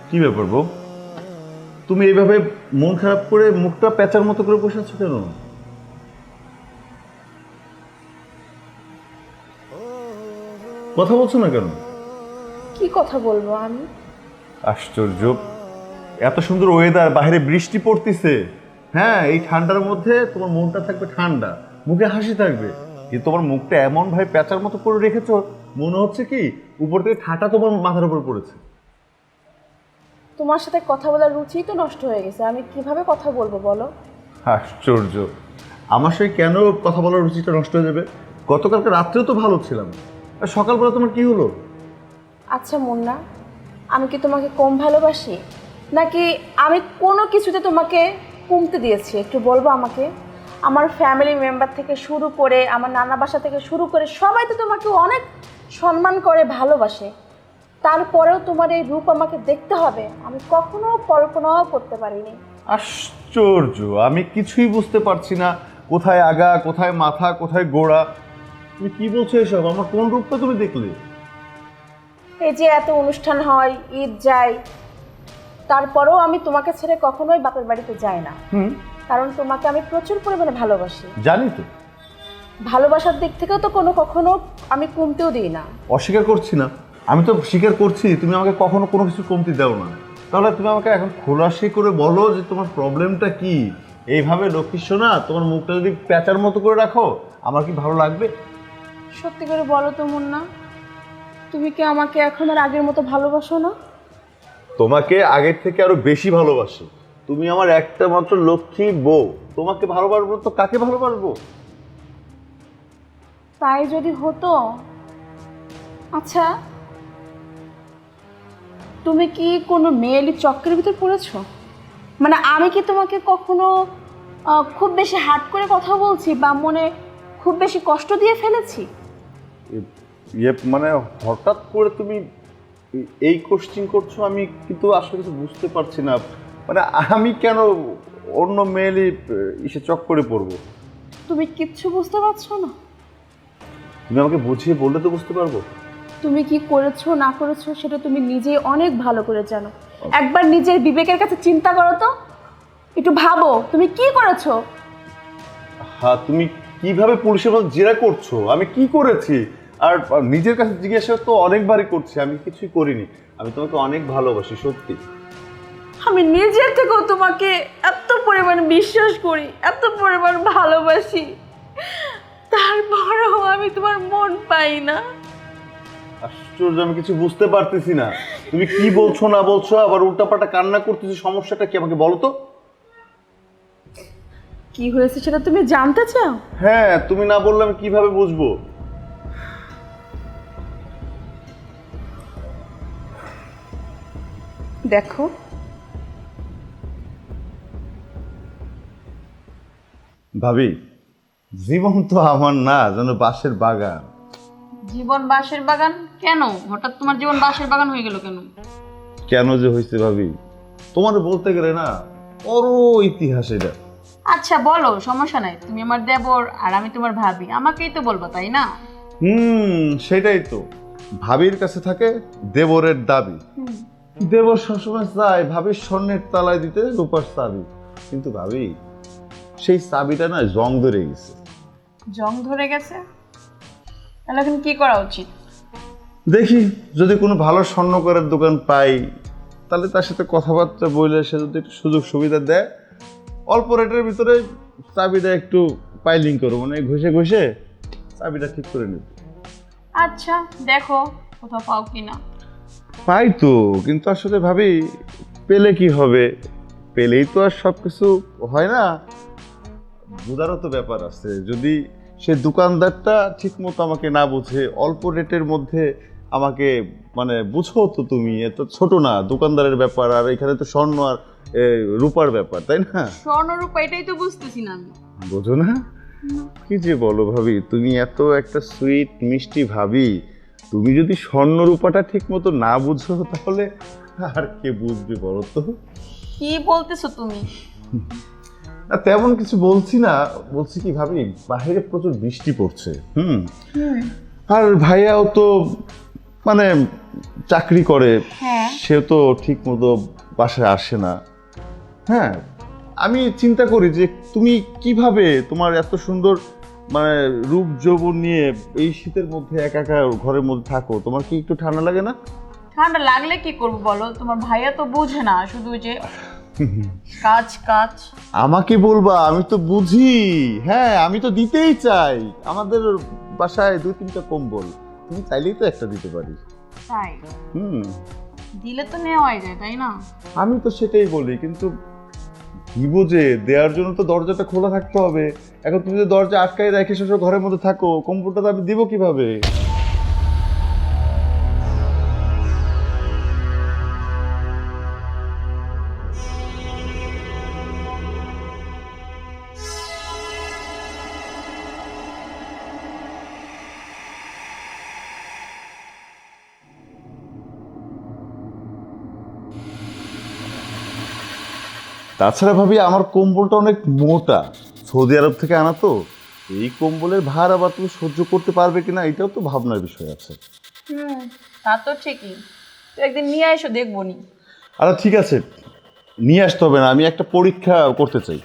কি ব্যাপার বউ, তুমি এইভাবে মন খারাপ করে মুখটা প্যাঁচার মতো করে বসে আছো কেন? কথা বলছো না কেন? কি কথা বলবো আমি? আশ্চর্য, এত সুন্দর ওয়েদার, বাইরে বৃষ্টি পড়তেছে, হ্যাঁ এই ঠান্ডার মধ্যে তোমার মনটা থাকবে ঠান্ডা, মুখে হাসি থাকবে, কিন্তু তোমার মুখটা এমন ভাবে প্যাঁচার মতো করে রেখেছো, মনে হচ্ছে কি উপর থেকে ঠাটা তোমার মাথার উপর পড়েছে। তোমার সাথে কথা বলার রুচি তো নষ্ট হয়ে গেছে, আমি কিভাবে কথা বলবো বলো? আশ্চর্য, আমার সাথে কেন কথা বলার রুচিটা নষ্ট হয়ে যাবে? গতকালকে রাত্রেও তো ভালো ছিলাম, আর সকালবেলা তোমার কি হলো? আচ্ছা মুন্না, আমি কি তোমাকে কম ভালোবাসি, নাকি আমি কোনো কিছুতে তোমাকে কমতে দিয়েছি? একটু বলবো আমাকে। আমার ফ্যামিলি মেম্বার থেকে শুরু করে, আমার নানা বাসা থেকে শুরু করে সবাই তো তোমাকে অনেক সম্মান করে, ভালোবাসে। তারপরেও তোমার এই রূপ আমাকে দেখতে হবে, আমি কখনো কল্পনাও করতে পারিনি। আশ্চর্য, আমি কিছুই বুঝতে পারছি না, কোথায় আগা, কোথায় মাথা, কোথায় গোড়া। তুমি কি বলছো এসব? আমার কোন রূপটা তুমি দেখলে? এই যে এত অনুষ্ঠান হয়, ঈদ যায়, তারপরেও আমি তোমাকে ছেড়ে কখনোই বাপের বাড়িতে যাই না, কারণ তোমাকে আমি প্রচুর পরিমাণে ভালোবাসি। জানি তো, ভালোবাসার দিক থেকেও তো কখনো আমি কমতেও দিই না। অস্বীকার করছি না, আমি তো স্বীকার করছি তুমি আমাকে কখনো কোনো কিছু কমতি দাও না। তাহলে তুমি আমাকে এখন খোলাসি করে বলো যে তোমার প্রবলেমটা কি। এইভাবে লক্ষ্মী সোনা তোমার মুখটা যদি প্যাঁচার মতো করে রাখো, আমার কি ভালো লাগবে? সত্যি করে বলো তো মুন্না, তুমি কি আমাকে এখন আর আগের মতো ভালোবাসো না? তোমাকে আগের থেকে আরো বেশি ভালোবাসি, তুমি আমার একটা মাত্র লক্ষ্মী বউ, তোমাকে ভালোবাসবো তো কাকে ভালোবাসবো? তাই যদি হতো। আচ্ছা, তুমি কি কোনো মেয়েলি চক্রের ভিতর পড়েছো? মানে আমি কি তোমাকে কখনো খুব বেশি হার্ড করে কথা বলছি, বা মনে খুব বেশি কষ্ট দিয়ে ফেলেছি? মানে হঠাৎ করে তুমি এই কোশ্চিন করছো, আমি কিন্তু আসলে কিছু বুঝতে পারছি না। মানে আমি কেন অন্য মেয়েলি ইসে চক্করে পড়বো? তুমি কিচ্ছু বুঝতে পারছো না? তুমি আমাকে বুঝিয়ে বললে তো বুঝতে পারবো। তুমি কি করেছো না করেছো সেটা তুমি নিজেই অনেক ভালো করে জানো। একবার নিজের বিবেকের কাছে চিন্তা করো তো, একটু ভাবো তুমি কি করেছো। হ্যাঁ, তুমি কিভাবে পুলিশের মতো জেরা করছো? আমি কি করেছি? আর নিজের কাছে জিজ্ঞাসা তো অনেকবারই করছি, আমি কিছুই করিনি। আমি তোমাকে অনেক ভালোবাসি, সত্যি। আমি নিজের থেকেও তোমাকে এত পরিমাণ বিশ্বাস করি, এত পরিমাণ ভালোবাসি, তারপরেও আমি তোমার মন পাই না। আশ্চর্য, আমি কিছু বুঝতে পারতেছি না, তুমি কি বলছো না বলছো, আবার উল্টাপাল্টা কান্না করতেছি, সমস্যাটা কি আমাকে বলো তো। কি হয়েছে সেটা তুমি জানতে চাও? হ্যাঁ, তুমি না বললে আমি কিভাবে বুঝবো? দেখো, ভাবি, জীবন তো আমার না যেন বাঁশের বাগান। জীবন বাঁশের বাগান? কেন হঠাৎ তোমার জীবন বাঁশের বাগান হয়ে গেল কেন? কেন যে হয়েছে ভাবি, তোমার বলতে গেলে না বড় ইতিহাস এটা। আচ্ছা বলো, সমস্যা নাই, তুমি আমার দেবর আর আমি তোমার ভাবি, আমাকেই তো বলবো তাই না? সেটাই তো, ভাবির কাছে থাকে দেবরের দাবি। দেবর সবসময় চায় ভাবির স্বর্ণের তালায় দিতে রূপার চাবি, কিন্তু ভাবি সেই চাবিটা না জং ধরে গেছে। জং ধরে গেছে? তাহলে এখন কি করা উচিত? দেখি যদি কোনো ভালো স্বর্ণকারের দোকান পাই, তাহলে তার সাথে কথাবার্তা বলে সে যদি একটু সুযোগ সুবিধা দেয়, অল্প রেটের ভিতরে চাবিটা একটু পাইলিং করবো, মানে ঘষে ঘষে চাবিটা ঠিক করে নেব। আচ্ছা দেখো কোথাও পাও কিনা। পাই তো, কিন্তু আসলে ভাবি পেলে কি হবে, পেলেই তো আর সব কিছু হয় না, বোঝারও তো ব্যাপার আছে। যদি সে দোকানদারটা ঠিক মতো আমাকে না বুঝে, অল্প রেটের মধ্যে আমাকে, মানে বুঝো তো তুমি, এত ছোট না দোকানদারের ব্যাপার, আর এখানে তো স্বর্ণ আর রূপার ব্যাপার, তাই না? স্বর্ণরূপা, এটাই তো বুঝতেছি না আমি। বোঝো না? কি যে বলো ভাবি, তুমি এত একটা সুইট মিষ্টি ভাবি, তুমি যদি স্বর্ণ রূপাটা ঠিক মতো না বুঝো, তাহলে আর কে বুঝবে বলো তো? কি বলতেছো তুমি? না তেমন কিছু বলছি না, বলছি কি ভাবি, বাইরে প্রচুর বৃষ্টি পড়ছে, আর ভাইয়াও তো মানে চাকরি করে, হ্যাঁ। সে তো ঠিক মতো বাসায় আসে না। হ্যাঁ, আমি চিন্তা করি যে তুমি কিভাবে তোমার এত সুন্দর মানে রূপ যৌবন নিয়ে এই শীতের মধ্যে একা একা ঘরের মধ্যে থাকো, তোমার কি একটু ঠান্ডা লাগে না? ঠান্ডা লাগলে কি করবো বলো, তোমার ভাইয়া তো বুঝে না, শুধু যে কাজ কাজ। আমাকে বলবা, আমি তো বুঝি। হ্যাঁ, আমি তো দিতেই চাই। আমাদের বাসায় 2-3টা কম্বল, তুমি চাইলেই তো একটা দিতে পারি। তাই দিলে তো নেওয়াই যায়, তাই না? আমি তো সেটাই বলি, কিন্তু দিব যে দেওয়ার জন্য তো দরজাটা খোলা থাকতে হবে। এখন তুমি যদি দরজা আটকাই রেখে শ্বশুর ঘরের মধ্যে থাকো, কম্বলটা তো আমি দিব কিভাবে? তাছাড়া ভাবি, আমার কম্বলটা অনেক মোটা, সৌদি আরব থেকে আনা তো। এই কম্বলের ভার আবার তুমি সহ্য করতে পারবে কিনা, এটাও তো ভাবনার বিষয় আছে। তা তো ঠিকই, তো একদিন নিয়ে এসো, দেখবো নি। আচ্ছা ঠিক আছে, নিয়ে আসতে হবে না, আমি একটা পরীক্ষা করতে চাই।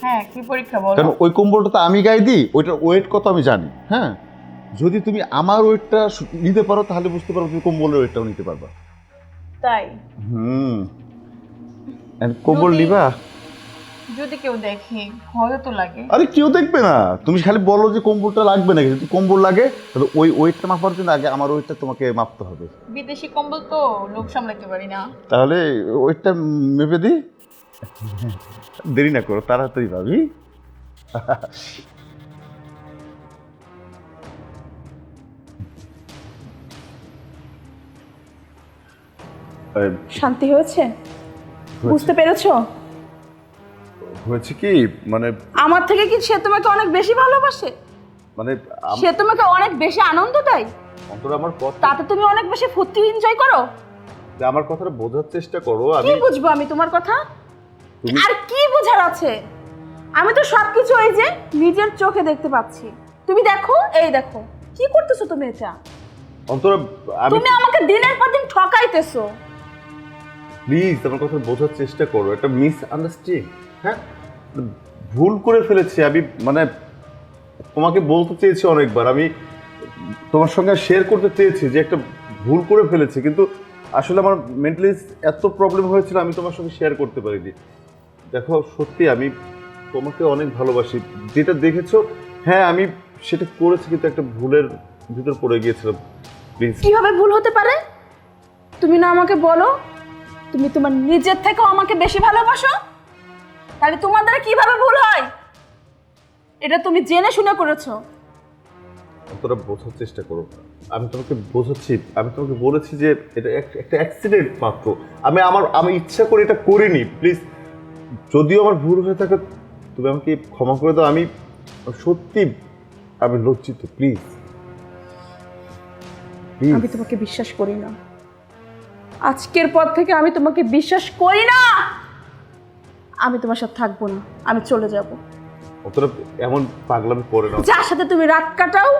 হ্যাঁ, কি পরীক্ষা বলো? কারণ ওই কম্বলটা তো আমি গায়ে দিই, ওইটার ওয়েট কত আমি জানি। হ্যাঁ, যদি তুমি আমার ওয়েটটা নিতে পারো তাহলে বুঝতে পারো তুমি কম্বলের ওয়েটটাও নিতে পারবা। তাই? কম্বল যদি- নিবা? যদি কেউ দেখে ভয় তো লাগে। আরে কেউ দেখবে না, তুমি খালি বলো যে কম্বলটা লাগবে নাকি। যদি কম্বল লাগে তাহলে ওই ওয়েটটা মাপার জন্য আগে আমার ওয়েটটা তোমাকে মাপতে হবে। বিদেশি কম্বল তো লোক সামলাতে পারি না। তাহলে ওয়েটটা মেপে দিই। দেরি না করো, তাড়াতাড়ি ভাবি। শান্তি হয়েছে? বুঝতে পেরেছো? হয়েছে কি মানে, আমার থেকে কি সে তোমাকে অনেক বেশি ভালোবাসে? মানে সে তোমাকে অনেক বেশি আনন্দ দেয়? অন্তর আমার কথা, তাতে তুমি অনেক বেশি ফুর্তি এনজয় করো? আমার কথাটা বোঝার চেষ্টা করো। কি আমি বুঝবো আমি তোমার কথা? তুমি- আর কি বোঝার আছে? আমি তো সবকিছু এই যে নিজের চোখে দেখতে পাচ্ছি। তুমি দেখো, এই দেখো কি করতেছো তুমি এটা? অন্তর আমি তুমি আমাকে দিনের পর দিন ঠকাইতেছো। প্লিজ আমার কথা বোঝার চেষ্টা করো। একটা মিস আন্ডারস্ট্যান্ডিং। হ্যাঁ, ভুল করে ফেলেছি আমি, মানে তোমাকে বলতে চেয়েছি অনেকবার, আমি তোমার সঙ্গে শেয়ার করতে চেয়েছি যে একটা ভুল করে ফেলেছি, কিন্তু আসলে আমার মেন্টালি এত প্রবলেম হয়েছিল আমি তোমার সঙ্গে শেয়ার করতে পারিনি। দেখো সত্যি আমি তোমাকে অনেক ভালোবাসি, যেটা দেখেছো। হ্যাঁ, আমি সেটা করেছি, কিন্তু একটা ভুলের ভিতর পড়ে গিয়েছিলাম। প্লিজ। কিভাবে ভুল হতে পারে? তুমি না আমাকে বলো তুমি তোমার নিজের থেকেও আমাকে বেশি ভালোবাসো, তাহলে তোমার দ্বারা কিভাবে ভুল হয়? এটা তুমি জেনে শুনে করেছো। তোরা বোঝার চেষ্টা করো, আমি তোমাকে বোঝাচ্ছি। আমি তোমাকে বলেছি যে এটা একটা অ্যাক্সিডেন্ট মাত্র। আমি ইচ্ছা করে এটা করিনি। প্লিজ, যদিও আমার ভুল হয়ে থাকে তুমি আমাকে ক্ষমা করে দাও। আমি সত্যি আমি লজ্জিত। প্লিজ আমি তোমাকে বিশ্বাস করি না। আজকের পর থেকে আমি তোমাকে বিশ্বাস করি না। আমি তোমার সাথে থাকবো না, আমি চলে যাব। তোরা এমন পাগলামি করে না। যার সাথে তুমি রাত কাটাও,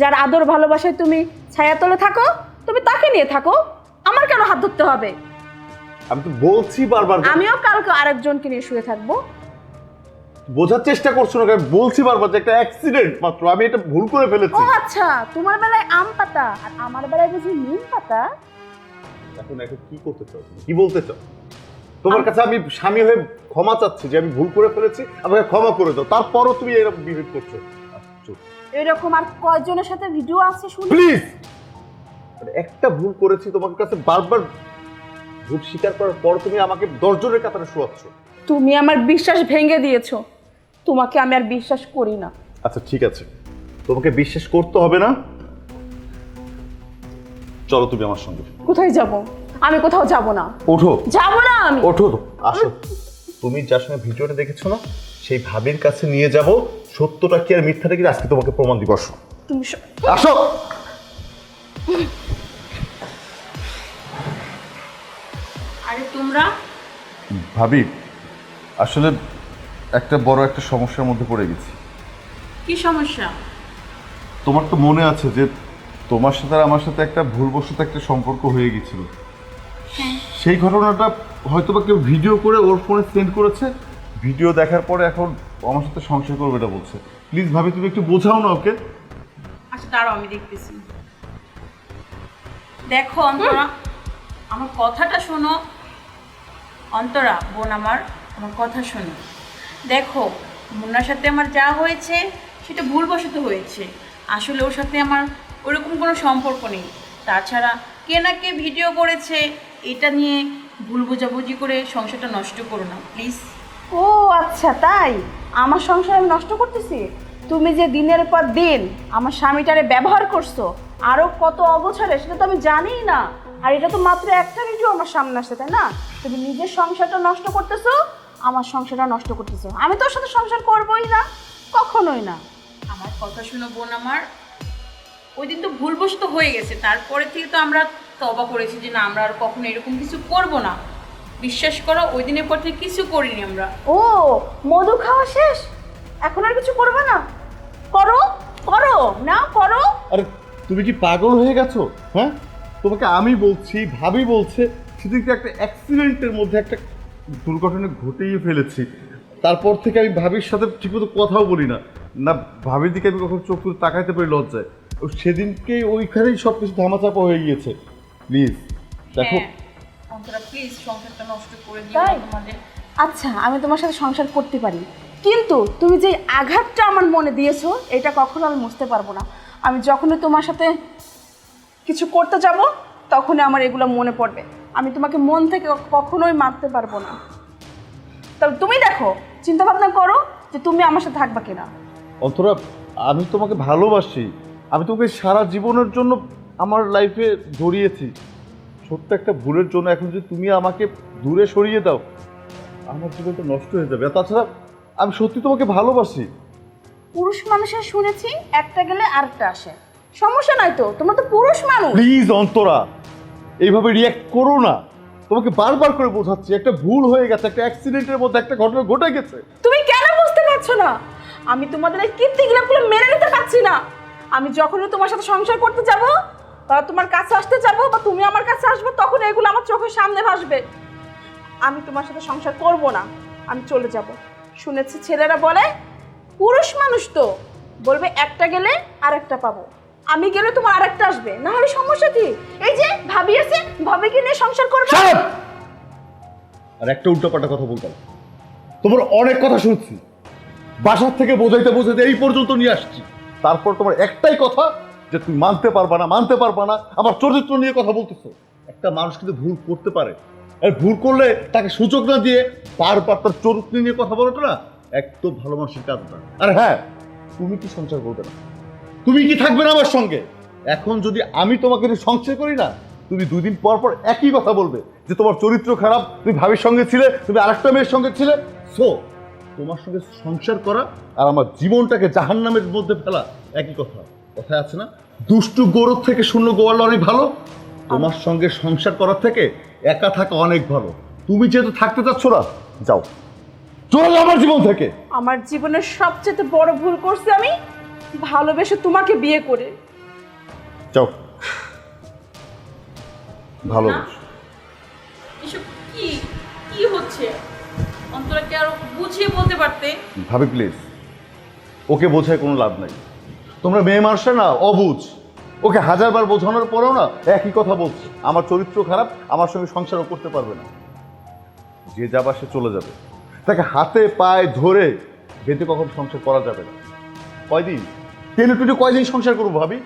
যার আদর ভালোবাসায় তুমি ছায়াতলে থাকো, তুমি তাকে নিয়ে থাকো। আমার কেন হাত ধরতে হবে? আমি তো বলছি বারবার, আমিও কালকে আরেকজনকে নিয়ে শুয়ে থাকবো। বোঝার চেষ্টা করছো না। আমি বলছি বারবার যে একটা অ্যাক্সিডেন্ট মাত্র, আমি এটা ভুল করে ও ফেলেছি। আচ্ছা, তোমার বেলায় আম পাতা আর আমার বেলায় বুঝি নিম পাতা। এখন এখন কি করতে চাও, তুমি কি বলতে চাও? তোমার কাছে আমি স্বামী হয়ে ক্ষমা চাচ্ছি যে আমি ভুল করে ফেলেছি, আমাকে ক্ষমা করে দাও। তারপরও তুমি এরকম বিহেভ করছো। এরকম আর কয়জনের সাথে ভিডিও আছে শুনি? প্লিজ, একটা ভুল করেছি তোমার কাছে বারবার ভুল স্বীকার করার পর তুমি আমাকে 10 জনের কাতারে শোয়াচ্ছ। তুমি আমার বিশ্বাস ভেঙে দিয়েছো। তোমাকে আমি আর বিশ্বাস করি না। আচ্ছা ঠিক আছে, তোমাকে বিশ্বাস করতে হবে না। চলো তুমি আমার সঙ্গে। কোথায় যাব? আমি কোথাও যাব না। ওঠো। যাব না আমি। ওঠো, আসো। তুমি যার সঙ্গে ভিডিওটা দেখেছো না, সেই ভাবির কাছে নিয়ে যাব। সত্যটা কি আর মিথ্যাটা কি আজকে তোমাকে প্রমাণ দিব। আসো, তুমি আসো। আরে তোমরা ভাবি, আসলে একটা বড় একটা সমস্যার মধ্যে পড়ে গেছি। কি সমস্যা? তোমার তো মনে আছে যে তোমার সাথে আর আমার সাথে একটা ভুলবশত একটা সম্পর্ক হয়ে গেছিল। সেই ঘটনাটা হয়তো বা কেউ ভিডিও করে ওর ফোনে সেন্ড করেছে। ভিডিও দেখার পরে এখন আমার সাথে সংশয় করবে এটা বলছে। প্লিজ ভাবি তুমি একটু বোঝাও না ওকে। আচ্ছা দাঁড়াও, আমি দেখতেছি। দেখো অন্তরা, আমার কথাটা শোনো। অন্তরা বোন আমার কথা শোনো। দেখো, মুন্নার সাথে আমার যা হয়েছে সেটা ভুলবশত হয়েছে। আসলে ওর সাথে আমার ওরকম কোনো সম্পর্ক নেই। তাছাড়া কে না কে ভিডিও করেছে, এটা নিয়ে ভুল বোঝাবুঝি করে সংসারটা নষ্ট করো না প্লিজ। ও আচ্ছা, তাই আমার সংসার আমি নষ্ট করতেছি? তুমি যে দিনের পর দিন আমার স্বামীটারে ব্যবহার করছো আরও কত অবছরে, সেটা তো আমি জানিই না। আর এটা তো মাত্র একটা ভিডিও আমার সামনে আসছে, তাই না? তুমি নিজের সংসারটা নষ্ট করতেছো, আমার সংসারটা নষ্ট করতেছো। আমি তোর সাথে সংসার করবোই না, কখনোই না। আমার কথা শুনো বোন আমার, ওই দিন তো ভুলবশত হয়ে গেছে। তারপরে থেকে তো আমরা তবা করেছি যে না, আমরা আর কখনো এরকম কিছু করব না। বিশ্বাস করো, ওই দিনের পর থেকে কিছু করিনি আমরা। ও, মধু খাওয়া শেষ, এখন আর কিছু করবে না? করো করো না, করো। আরে তুমি কি পাগল হয়ে গেছো? হ্যাঁ, তোমাকে আমি বলছি, ভাবি বলছে, সেদিকে একটা অ্যাক্সিডেন্টের মধ্যে একটা দুর্ঘটনা ঘটেই ফেলেছি। তারপর থেকে আমি ভাবির সাথে ঠিকমতো কথাও বলি না, না ভাবির দিকে আমি কখনো চোখ তুলে তাকাইতে পারি লজ্জায়। ও সেদিনকেই ওইখানেই সব কিছু ধামাচাপা হয়ে গিয়েছে। প্লিজ দেখো। হ্যাঁ, অন্তরা প্লিজ সংসারটা নষ্ট করে দিও তাই? না তোমাদের। আচ্ছা, আমি তোমার সাথে সংসার করতে পারি, কিন্তু তুমি যে আঘাতটা আমার মনে দিয়েছো এটা কখনো আমি মুছতে পারবো না। আমি যখনই তোমার সাথে কিছু করতে যাব তখনই আমার এগুলো মনে পড়বে। আমি তোমাকে মন থেকে কখনোই মারতে পারবো না। তবে তুমি দেখো, চিন্তা ভাবনা করো যে তুমি আমার সাথে থাকবা কিনা। অন্তরা, আমি তোমাকে ভালোবাসি। আমি তোমাকে সারা জীবনের জন্য আমার লাইফে জড়িয়েছি। ছোট্ট একটা ভুলের জন্য এখন যদি তুমি আমাকে দূরে সরিয়ে দাও, আমার জীবনটা নষ্ট হয়ে যাবে। আর তাছাড়া আমি সত্যি তোমাকে ভালোবাসি। পুরুষ মানুষের শুনেছি একটা গেলে আরেকটা আসে, সমস্যা নাই তো, তোমরা তো পুরুষ মানুষ। প্লিজ অন্তরা, এইভাবে রিয়্যাক্ট করো না। তোমাকে বারবার করে বোঝাচ্ছি, একটা ভুল হয়ে গেছে, একটা অ্যাক্সিডেন্টের মধ্যে একটা ঘটনা ঘটে গেছে। তুমি কেন বুঝতে পারছো না? আমি তোমাদের এই কীর্তিগুলো মেনে নিতে পারছি না। আমি যখনই তোমার সাথে সংসার করতে যাব বা তোমার কাছে আসতে যাব বা তুমি আমার কাছে আসবে, তখন এগুলো আমার চোখের সামনে ভাসবে। আমি তোমার সাথে সংসার করব না, আমি চলে যাব। শুনেছি ছেলেরা বলে, পুরুষ মানুষ তো বলবে একটা গেলে আরেকটা পাবো, আমি গেলে তোমার আরেকটা আসবে, না হলে সমস্যা কি? এই যে ভাবি আছে, ভাবিকে নিয়ে সংসার করবে। Shut up! আর একটা উল্টোপাল্টা কথা বলতাম, তোমার অনেক কথা শুনছি, বাসার থেকে বোঝাইতে বোঝাইতে এই পর্যন্ত নিয়ে আসছি। তারপর তোমার একটাই কথা যে তুমি মানতে পারবা না, মানতে পারবা না। আমার চরিত্র নিয়ে কথা বলতেছো। একটা মানুষ কিন্তু ভুল করতে পারে, আর ভুল করলে তাকে সুযোগ না দিয়ে বারবার তার চরিত্র নিয়ে কথা বলোটা না একদম ভালো মানুষের কাজ না। আর হ্যাঁ, তুমি কি সংসার করবে না? তুমি কি থাকবে না আমার সঙ্গে? এখন যদি আমি তোমাকে নিয়ে সংসার করি না, তুমি 2 দিন পর পর একই কথা বলবে যে তোমার চরিত্র খারাপ, তুমি ভাবির সঙ্গে ছিলে, তুমি আরেকটা মেয়ের সঙ্গে ছিলে। সো তোমার সঙ্গে সংসার করা আর আমার জীবনটাকে জাহান্নামের মধ্যে ফেলা একই কথা। কথায় আছে না, দুষ্টু গরুর থেকে শূন্য গোয়াল অনেক ভালো। তোমার সঙ্গে সংসার করার থেকে একা থাকা অনেক ভালো। তুমি যেহেতু থাকতে চাচ্ছ না, যাও, চলে যাও আমার জীবন থেকে। আমার জীবনের সবচেয়ে বড় ভুল করছি আমি, ভালোবেসে তোমাকে বিয়ে করে। যাও, ভালো। এসব কি কি হচ্ছে? অন্তরাকে আরো বুঝিয়ে বলতে পারতে। ভাবি প্লিজ, ওকে বোঝায় কোনো লাভ নাই। তোমরা মেয়ে মানুষরা না অবুঝ। ওকে 1000 বার বোঝানোর পরেও না একই কথা বলছে, আমার চরিত্র খারাপ, আমার সঙ্গে সংসারও করতে পারবে না। যে যাবার সে চলে যাবে, তাকে হাতে পায়ে ধরে বেঁধে কখন সংসার করা যাবে না। কয়দিন টেনে কয়দিন সংসার করবো ভাবি?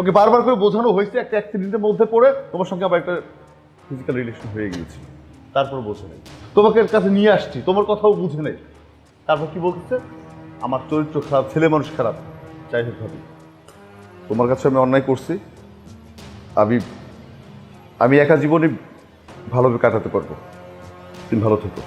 ওকে বারবার করে বোঝানো হয়েছে, একটা অ্যাক্সিডেন্টের মধ্যে পড়ে তোমার সঙ্গে আবার একটা ফিজিক্যাল রিলেশন হয়ে গিয়েছে। তারপর বোঝে নেই, তোমাকে এর কাছে নিয়ে আসছি, তোমার কথাও বুঝে নেই। তারপর কি বলতেছে, আমার চরিত্র খারাপ, ছেলে মানুষ খারাপ। যাই হোক ভাবি, তোমার কাছে আমি অন্যায় করছি। আমি একা জীবনে ভালোভাবে কাটাতে পারবো। তুমি ভালো থেকো।